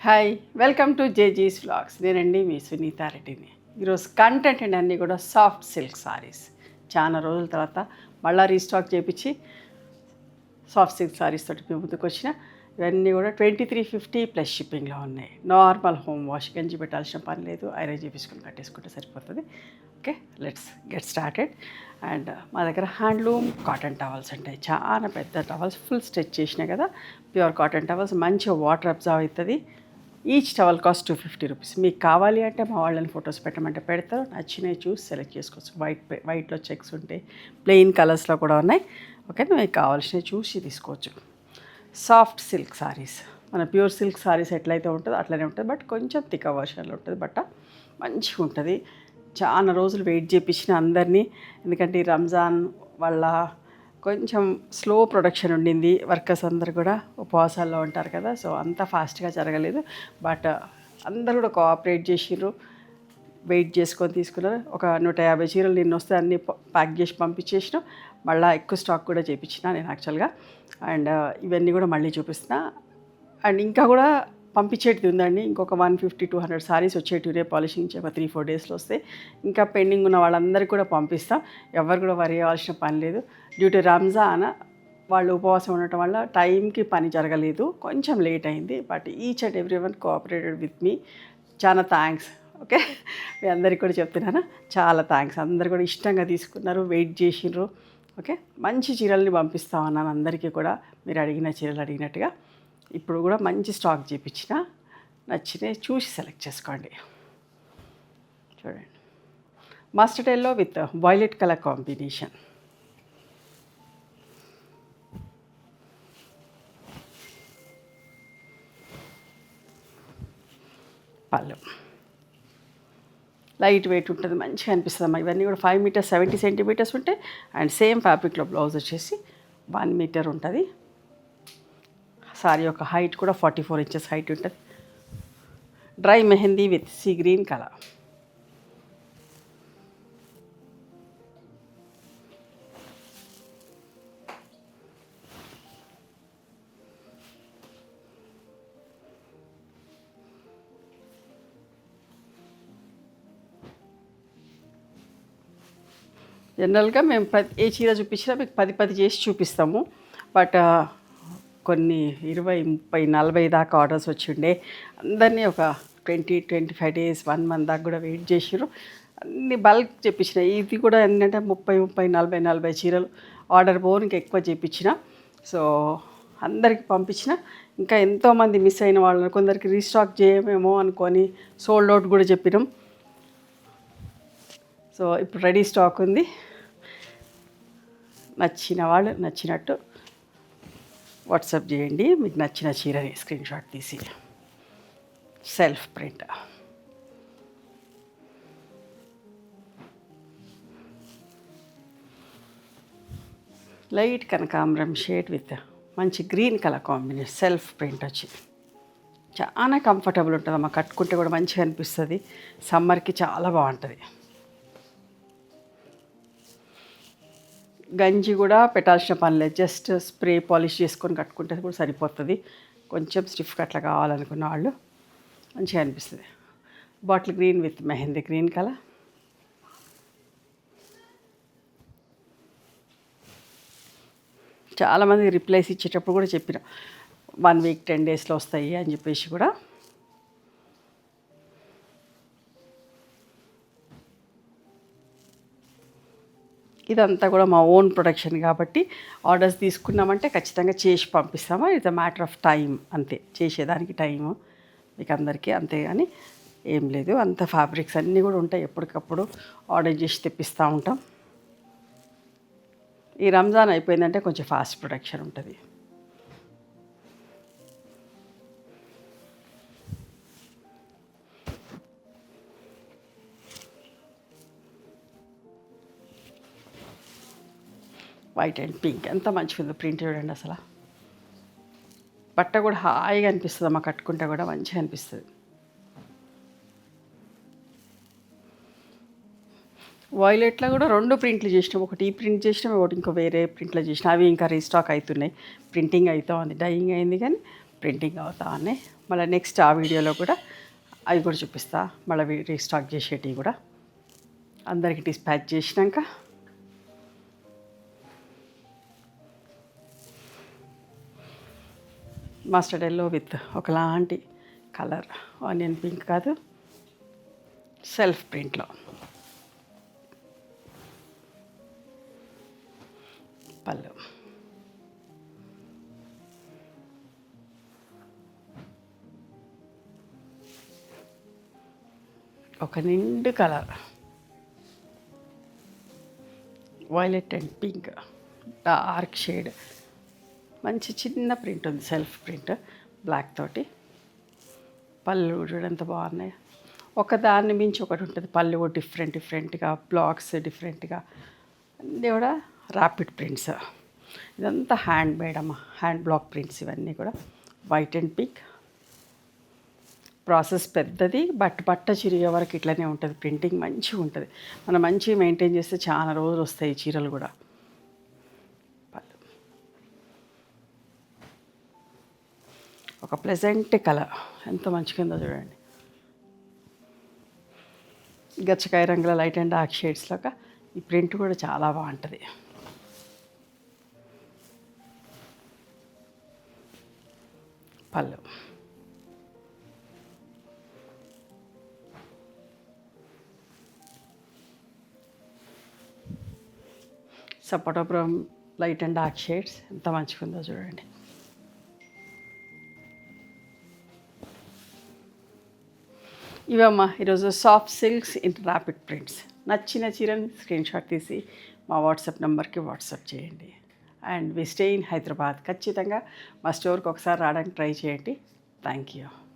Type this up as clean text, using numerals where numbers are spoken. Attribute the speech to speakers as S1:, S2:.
S1: Hi, welcome to జేజీస్ vlogs. నేనండి మీ సునీతారెడ్డిని. ఈరోజు కంటెంట్ అండి అన్నీ కూడా సాఫ్ట్ సిల్క్ సారీస్. చాలా రోజుల తర్వాత మళ్ళీ రీస్టాక్ చేయించి సాఫ్ట్ సిల్క్ సారీస్ తోటి మీ ముందుకు వచ్చిన ఇవన్నీ కూడా 2350 ప్లస్ షిప్పింగ్లో ఉన్నాయి. నార్మల్ హోమ్ వాష్, గంజి పెట్టాల్సిన పని లేదు, ఐరన్ చేపించుకొని కట్టేసుకుంటే సరిపోతుంది. Okay, let's get started. And మా దగ్గర హ్యాండ్లూమ్ కాటన్ టవల్స్ ఉంటాయి. చాలా పెద్ద టవల్స్, ఫుల్ స్ట్రెచ్ చేసినాయి కదా, ప్యూర్ కాటన్ టవల్స్. మంచిగా వాటర్ అబ్జర్వ్ అవుతుంది. Each towel cost 250 rupees. మీకు కావాలి అంటే మా వాళ్ళని ఫొటోస్ పెట్టమంటే పెడతారు. నచ్చినవి చూసి సెలెక్ట్ చేసుకోవచ్చు. వైట్లో చెక్స్ ఉంటాయి, ప్లెయిన్ కలర్స్లో కూడా ఉన్నాయి. ఓకే, మీకు కావాల్సినవి చూసి తీసుకోవచ్చు. సాఫ్ట్ సిల్క్ సారీస్, మన ప్యూర్ సిల్క్ సారీస్ ఎట్లయితే ఉంటుందో అట్లనే ఉంటుంది, బట్ కొంచెం థిక్ వర్షన్లో ఉంటుంది. బట్ట మంచిగా ఉంటుంది. చాలా రోజులు వెయిట్ చేయించిన అందరినీ, ఎందుకంటే ఈ రంజాన్ వల్ల కొంచెం స్లో ప్రొడక్షన్ ఉండింది. వర్కర్స్ అందరు కూడా ఉపవాసాల్లో ఉంటారు కదా, సో అంత ఫాస్ట్గా జరగలేదు. బట్ అందరు కూడా కోఆపరేట్ చేసిర్రు, వెయిట్ చేసుకొని తీసుకున్నారు. ఒక 150 చీరలు నిన్న వస్తే అన్నీ ప్యాక్ చేసి పంపించేసిన. మళ్ళీ ఎక్కువ స్టాక్ కూడా చేయించిన నేను యాక్చువల్గా. అండ్ ఇవన్నీ కూడా మళ్ళీ చూపిస్తున్నా. అండ్ ఇంకా కూడా పంపించేటిది ఉందండి. ఇంకొక 150-200 సారీస్ వచ్చేటివి రేపు పాలిషింగ్ ఒక 3-4 డేస్లో వస్తాయి. ఇంకా పెండింగ్ ఉన్న వాళ్ళందరికీ కూడా పంపిస్తాం. ఎవరు కూడా వరి అవ్వాల్సిన పని లేదు. డ్యూ టు రంజాన్ వాళ్ళు ఉపవాసం ఉండటం వల్ల టైంకి పని జరగలేదు, కొంచెం లేట్ అయింది. But each and every one cooperated with me. చాలా థ్యాంక్స్. ఓకే, మీ అందరికీ కూడా చెప్తున్నాను, చాలా థ్యాంక్స్. అందరు కూడా ఇష్టంగా తీసుకున్నారు, వెయిట్ చేసిర్రు. ఓకే, మంచి చీరల్ని పంపిస్తామన్నాను అందరికీ కూడా, మీరు అడిగిన చీరలు అడిగినట్టుగా. ఇప్పుడు కూడా మంచి స్టాక్ చేయించిన, నచ్చినవి చూసి సెలెక్ట్ చేసుకోండి. చూడండి, mustard yellow with violet colour combination. పళ్ళు లైట్ వెయిట్ ఉంటుంది, మంచిగా అనిపిస్తుంది అమ్మా. ఇవన్నీ కూడా 5 మీటర్స్ 70 సెంటీమీటర్స్ ఉంటాయి. అండ్ సేమ్ ఫ్యాబ్రిక్లో బ్లౌజ్ వచ్చేసి 1 మీటర్ ఉంటుంది. సారీ యొక్క హైట్ కూడా 44 ఇంచెస్ హైట్ ఉంటుంది. Dry mehndi with sea green colour. జనరల్గా మేము ఏ చీర చూపించినా మీకు 10 చేసి చూపిస్తాము. బట్ కొన్ని 20-30-40 దాకా ఆర్డర్స్ వచ్చిండే. అందరినీ ఒక 20-25 డేస్ 1 మంత్ దాకా కూడా వెయిట్ చేసిర్రు. అన్ని బల్క్ చెప్పించిన. ఇది కూడా ఏంటంటే 30-40 చీరలు ఆర్డర్ పోనికి ఎక్కువ చేయించిన. సో అందరికి పంపించిన. ఇంకా ఎంతోమంది మిస్ అయిన వాళ్ళని, కొందరికి రీస్టాక్ చేయమేమో అనుకొని సోల్డ్ అవుట్ కూడా చెప్పినాం. సో ఇప్పుడు రెడీ స్టాక్ ఉంది. నచ్చిన వాళ్ళు నచ్చినట్టు వాట్సాప్ చేయండి. మీకు నచ్చిన చీరని స్క్రీన్ షాట్ తీసి. సెల్ఫ్ ప్రింట్, లైట్ కనకాంబరం షేడ్ విత్ మంచి green colour combination. Self print వచ్చి చాలా కంఫర్టబుల్ ఉంటుంది అమ్మ. కట్టుకుంటే కూడా మంచిగా అనిపిస్తుంది. సమ్మర్కి చాలా బాగుంటుంది. గంజి కూడా పెట్టాల్సిన పని లేదు, జస్ట్ స్ప్రే పాలిష్ చేసుకొని కట్టుకుంటే కూడా సరిపోతుంది. కొంచెం స్టిఫ్గా అట్లా కావాలనుకున్న వాళ్ళు మంచిగా అనిపిస్తుంది. Bottle green with mehndi green colour. చాలామంది రిప్లైస్ ఇచ్చేటప్పుడు కూడా చెప్పిన 1 వీక్ 10 డేస్లో వస్తాయి అని చెప్పేసి కూడా. ఇదంతా కూడా మా ఓన్ ప్రొడక్షన్ కాబట్టి ఆర్డర్స్ తీసుకున్నామంటే ఖచ్చితంగా చేసి పంపిస్తాము. It's a matter of time, అంతే. చేసేదానికి టైము మీకు అందరికీ, అంతే. కానీ ఏం లేదు. అంత ఫ్యాబ్రిక్స్ అన్నీ కూడా ఉంటాయి, ఎప్పటికప్పుడు ఆర్డర్ చేసి తెప్పిస్తూ ఉంటాం. ఈ రంజాన్ అయిపోయిందంటే కొంచెం ఫాస్ట్ ప్రొడక్షన్ ఉంటుంది. వైట్ అండ్ పింక్ ఎంత మంచిగా ఉందో ప్రింట్ చూడండి. అసలు బట్ట కూడా హాయిగా అనిపిస్తుంది అమ్మ, కట్టుకుంటే కూడా మంచిగా అనిపిస్తుంది. వాయిలెట్లో కూడా 2 ప్రింట్లు చేసినాం. ఒకటి ఈ ప్రింట్ చేసినాం, ఒకటి ఇంకో వేరే ప్రింట్లో చేసినాం. అవి ఇంకా రీస్టాక్ అవుతున్నాయి. ప్రింటింగ్ అవుతా ఉంది, డైయింగ్ అయింది కానీ ప్రింటింగ్ అవుతా ఉన్నాయి. మళ్ళీ నెక్స్ట్ ఆ వీడియోలో కూడా అవి కూడా చూపిస్తా. మళ్ళీ రీస్టాక్ చేసేటివి కూడా అందరికి డిస్పాచ్ చేసినాక మస్టర్డ్ ఎల్లో విత్ ఒకలాంటి కలర్ ఆనియన్ పింక్ కాదు, సెల్ఫ్ ప్రింట్లో పళ్ళు. ఒక నిండు colour violet and pink dark shade, మంచి చిన్న ప్రింట్ ఉంది, సెల్ఫ్ ప్రింట్ బ్లాక్ తోటి. పళ్ళు చూడ ఎంత బాగున్నాయి. ఒక దాన్ని మించి ఒకటి ఉంటుంది పళ్ళు, డిఫరెంట్గా బ్లాక్స్ డిఫరెంట్గా అన్నీ కూడా ర్యాపిడ్ ప్రింట్స్. ఇదంతా హ్యాండ్ మేడ్ అమ్మ, హ్యాండ్ బ్లాక్ ప్రింట్స్ ఇవన్నీ కూడా. వైట్ అండ్ పింక్ ప్రాసెస్ పెద్దది, బట్ట చిరిగే వరకు ఇట్లనే ఉంటుంది. ప్రింటింగ్ మంచిగా ఉంటుంది. మనం మంచిగా మెయింటైన్ చేస్తే చాలా రోజులు వస్తాయి చీరలు కూడా. ఒక ప్లెజెంట్ కలర్ ఎంత మంచి కిందో చూడండి. గచ్చకాయ రంగుల లైట్ అండ్ డార్క్ షేడ్స్లాగా ఈ ప్రింట్ కూడా చాలా బాగుంటుంది. పళ్ళు సపోటా brown light and dark shades ఎంత మంచిగా ఉందో చూడండి. ఇవమ్మా ఈరోజు soft silks in rapid prints. నచ్చిన చీరని స్క్రీన్ షాట్ తీసి మా వాట్సాప్ నెంబర్కి వాట్సాప్ చేయండి. And we stay in Hyderabad. ఖచ్చితంగా మా స్టోర్కి ఒకసారి రావడానికి ట్రై చేయండి. Thank you.